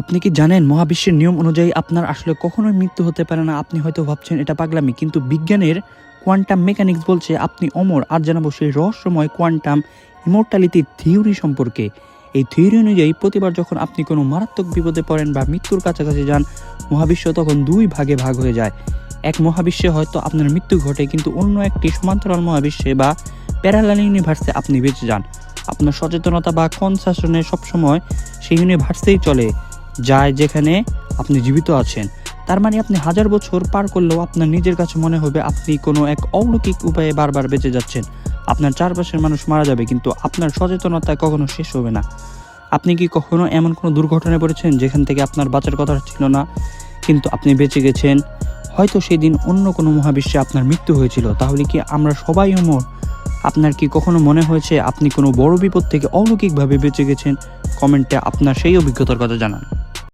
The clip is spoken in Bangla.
আপনি কি জানেন মহাবিশ্বের নিয়ম অনুযায়ী আপনার আসলে কখনোই মৃত্যু হতে পারে না? আপনি হয়তো ভাবছেন এটা পাগলামি, কিন্তু বিজ্ঞানের কোয়ান্টাম মেকানিক্স বলছে আপনি অমর। আর জানাবো সেই রহস্যময় কোয়ান্টাম ইমর্টালিটি থিওরি সম্পর্কে। এই থিওরি অনুযায়ী প্রতিবার যখন আপনি কোনো মারাত্মক বিপদে পড়েন বা মৃত্যুর কাছাকাছি যান, মহাবিশ্ব তখন দুই ভাগে ভাগ হয়ে যায়। এক মহাবিশ্বে হয়তো আপনার মৃত্যু ঘটে, কিন্তু অন্য একটি সমান্তরাল মহাবিশ্বে বা প্যারালাল ইউনিভার্সে আপনি বেঁচে যান। আপনার সচেতনতা বা কনসাসনে সবসময় সেই ইউনিভার্সেই চলে যায় যেখানে আপনি জীবিত আছেন। তার মানে আপনি হাজার বছর পার করলেও আপনার নিজের কাছে মনে হবে আপনি কোনো এক অলৌকিক উপায়ে বারবার বেঁচে যাচ্ছেন। আপনার চারপাশের মানুষ মারা যাবে, কিন্তু আপনার সচেতনতা কখনো শেষ হবে না। আপনি কি কখনো এমন কোনো দুর্ঘটনায় পড়েছেন যেখান থেকে আপনার বাঁচার কথা ছিল না, কিন্তু আপনি বেঁচে গেছেন? হয়তো সেই দিন অন্য কোনো মহাবিশ্বে আপনার মৃত্যু হয়েছিল। তাহলে কি আমরা সবাই অমর? আপনার কি কখনো মনে হয়েছে আপনি কোনো বড় বিপদ থেকে অলৌকিকভাবে বেঁচে গেছেন? কমেন্টে আপনার সেই অভিজ্ঞতার কথা জানান।